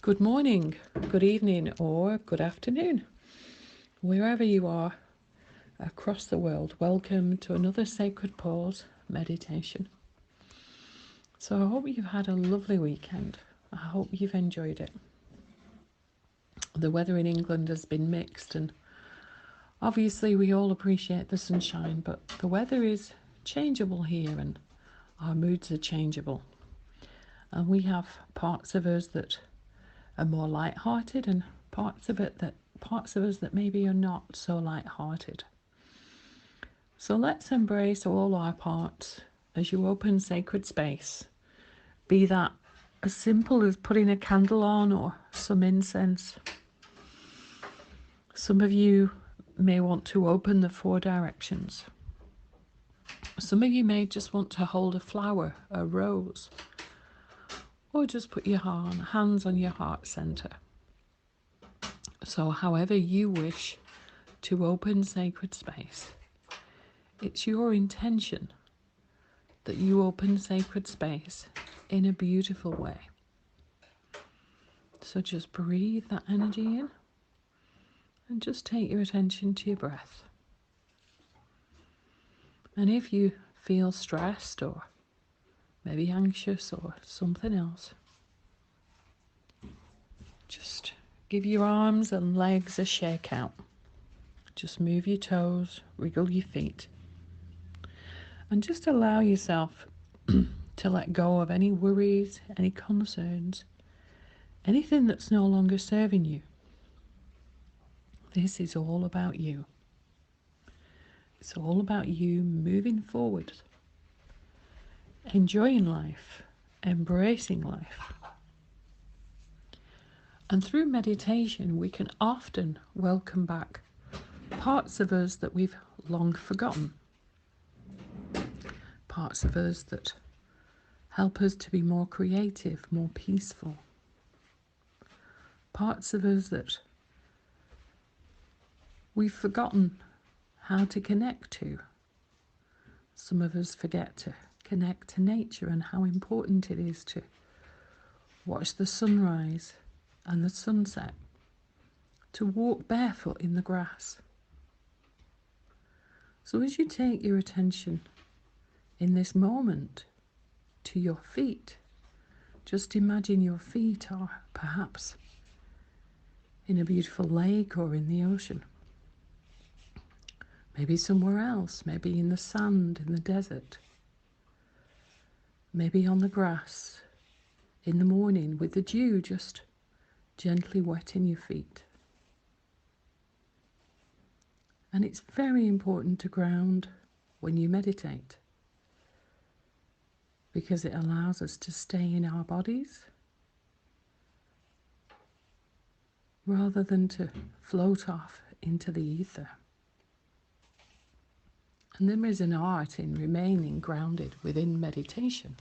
Good morning, good evening, or good afternoon, wherever you are across the world. Welcome to another Sacred Pause meditation. So I hope you've had a lovely weekend. I hope you've enjoyed it. The weather in England has been mixed, and obviously we all appreciate the sunshine, but the weather is changeable here and our moods are changeable. And we have parts of us that are more light-hearted and parts of us that maybe are not so light-hearted. So let's embrace all our parts as you open sacred space, be that as simple as putting a candle on or some incense. Some of you may want to open the 4 directions. Some of you may just want to hold a flower, a rose, or just put your hands on your heart center. So however you wish to open sacred space, it's your intention that you open sacred space in a beautiful way. So just breathe that energy in and just take your attention to your breath. And if you feel stressed or maybe anxious or something else, just give your arms and legs a shake out. Just move your toes, wriggle your feet, and just allow yourself to let go of any worries, any concerns, anything that's no longer serving you. This is all about you. It's all about you moving forward, enjoying life, embracing life. And through meditation, we can often welcome back parts of us that we've long forgotten. Parts of us that help us to be more creative, more peaceful. Parts of us that we've forgotten how to connect to. Some of us forget to connect to nature and how important it is to watch the sunrise and the sunset, to walk barefoot in the grass. So as you take your attention in this moment to your feet, just imagine your feet are perhaps in a beautiful lake or in the ocean. Maybe somewhere else, maybe in the sand, in the desert. Maybe on the grass in the morning with the dew just gently wetting your feet. And it's very important to ground when you meditate, because it allows us to stay in our bodies rather than to float off into the ether. And there is an art in remaining grounded within meditation.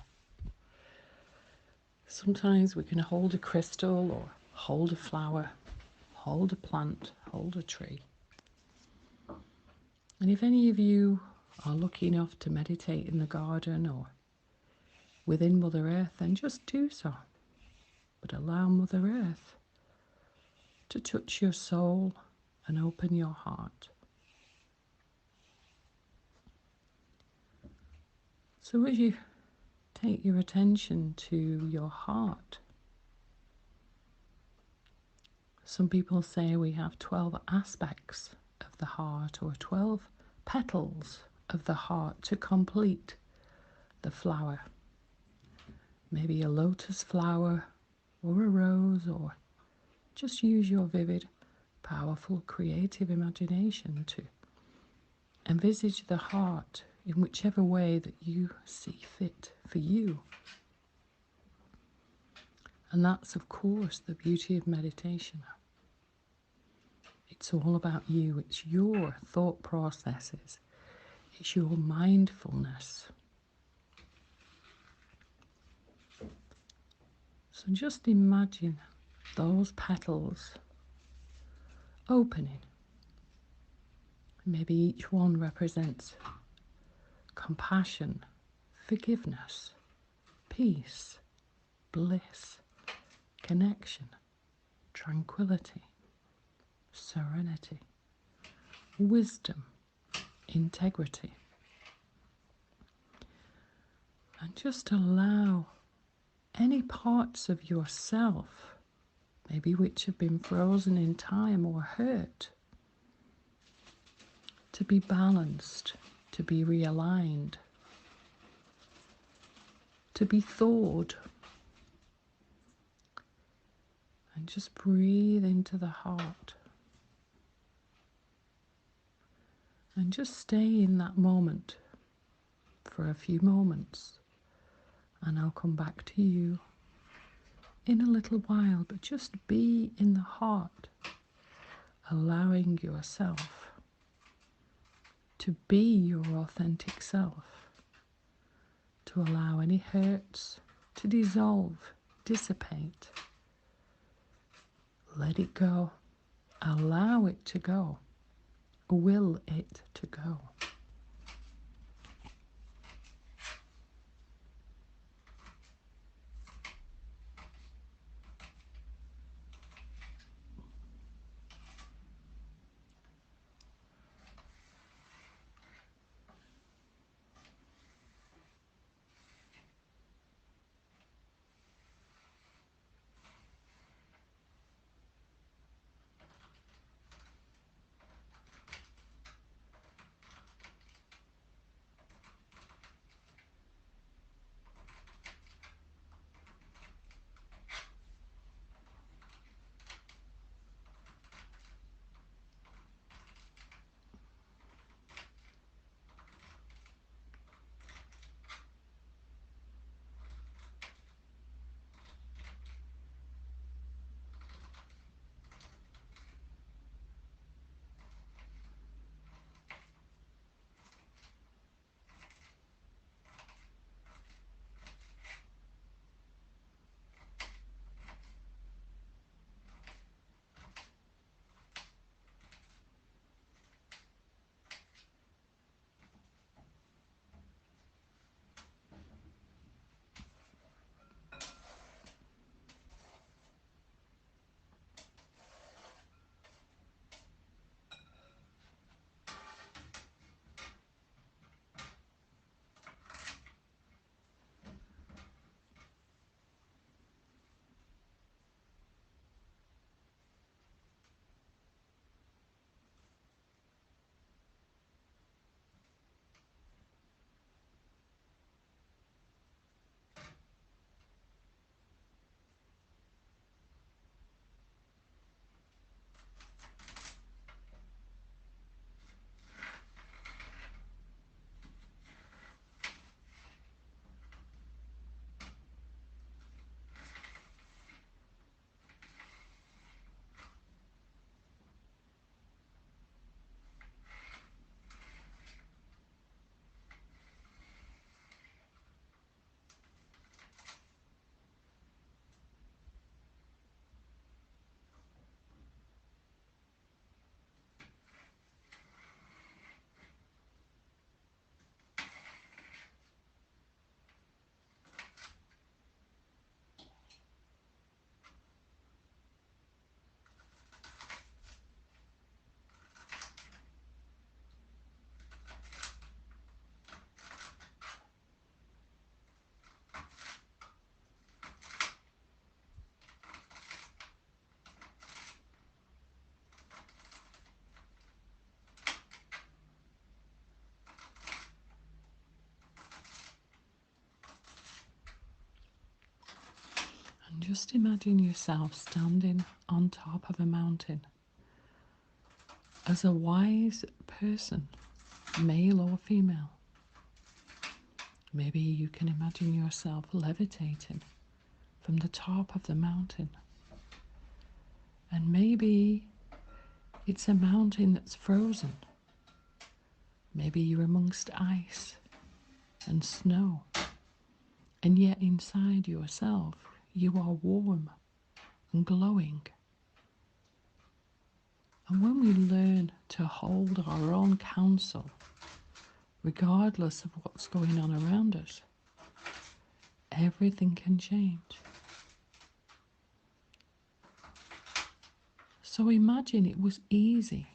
Sometimes we can hold a crystal or hold a flower, hold a plant, hold a tree. And if any of you are lucky enough to meditate in the garden or within Mother Earth, then just do so. But allow Mother Earth to touch your soul and open your heart. So as you take your attention to your heart, some people say we have 12 aspects of the heart, or 12 petals of the heart to complete the flower. Maybe a lotus flower or a rose, or just use your vivid, powerful, creative imagination to envisage the heart in whichever way that you see fit for you. And that's, of course, the beauty of meditation. It's all about you. It's your thought processes. It's your mindfulness. So just imagine those petals opening. Maybe each one represents compassion, forgiveness, peace, bliss, connection, tranquility, serenity, wisdom, integrity. And just allow any parts of yourself, maybe which have been frozen in time or hurt, to be balanced, to be realigned, to be thawed. And just breathe into the heart. And just stay in that moment for a few moments. And I'll come back to you in a little while. But just be in the heart, allowing yourself to be your authentic self. To allow any hurts to dissolve, dissipate. Let it go. Allow it to go. Will it to go. And just imagine yourself standing on top of a mountain as a wise person, male or female. Maybe you can imagine yourself levitating from the top of the mountain. And maybe it's a mountain that's frozen. Maybe you're amongst ice and snow. And yet inside yourself, you are warm and glowing. And when we learn to hold our own counsel, regardless of what's going on around us, everything can change. So imagine it was easy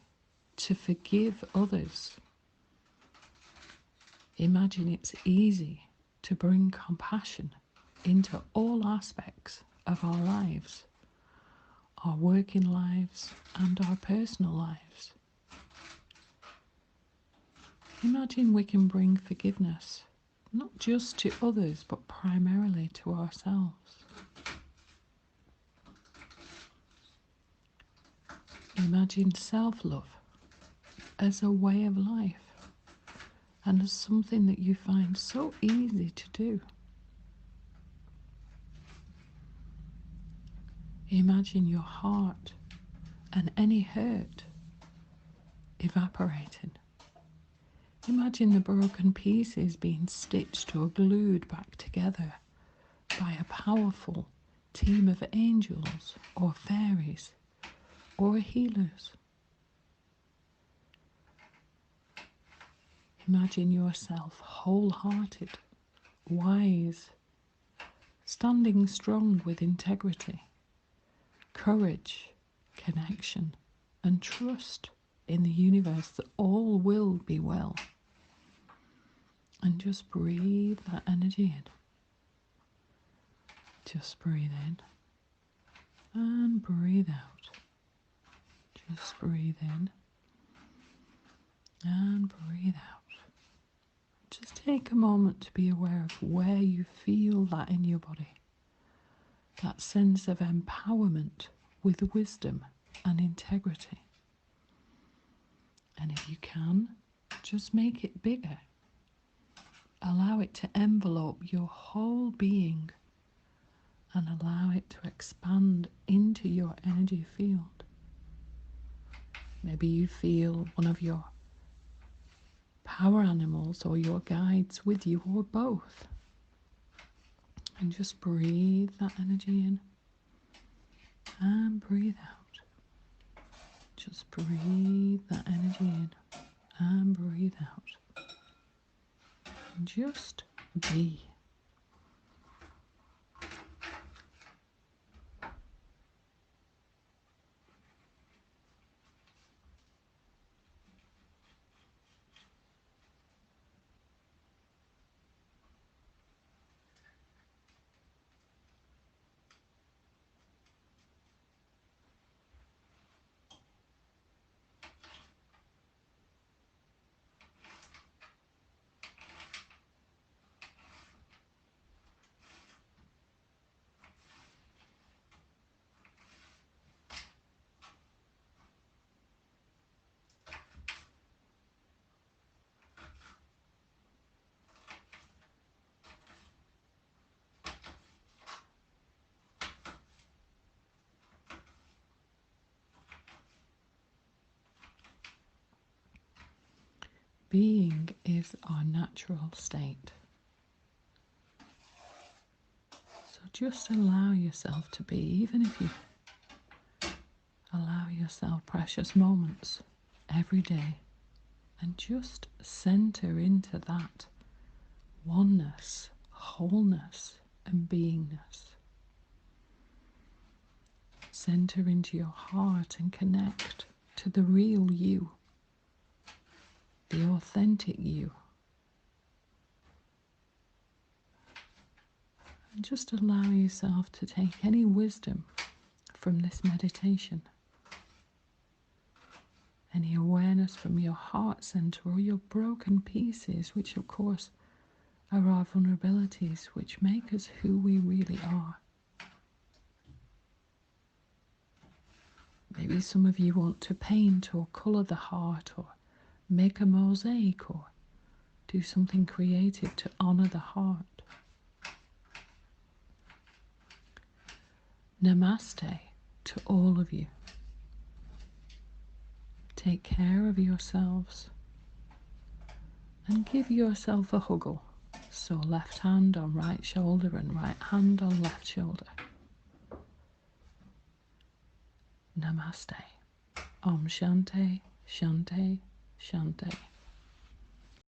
to forgive others. Imagine it's easy to bring compassion into all aspects of our lives, our working lives and our personal lives. Imagine we can bring forgiveness, not just to others, but primarily to ourselves. Imagine self-love as a way of life and as something that you find so easy to do. Imagine your heart and any hurt evaporating. Imagine the broken pieces being stitched or glued back together by a powerful team of angels or fairies or healers. Imagine yourself wholehearted, wise, standing strong with integrity, courage, connection, and trust in the universe that all will be well. And just breathe that energy in. Just breathe in and breathe out. Just breathe in and breathe out. Just take a moment to be aware of where you feel that in your body. That sense of empowerment with wisdom and integrity. And if you can, just make it bigger. Allow it to envelope your whole being and allow it to expand into your energy field. Maybe you feel one of your power animals or your guides with you, or both. And just breathe that energy in and breathe out. Just breathe that energy in and breathe out. And just be. Being is our natural state. So just allow yourself to be, even if you allow yourself precious moments every day, and just center into that oneness, wholeness, and beingness. Center into your heart and connect to the real you, the authentic you. And just allow yourself to take any wisdom from this meditation, any awareness from your heart center or your broken pieces, which of course are our vulnerabilities, which make us who we really are. Maybe some of you want to paint or colour the heart, or make a mosaic, or do something creative to honour the heart. Namaste to all of you. Take care of yourselves and give yourself a huggle. So left hand on right shoulder and right hand on left shoulder. Namaste. Om Shanti, Shanti, Shanti.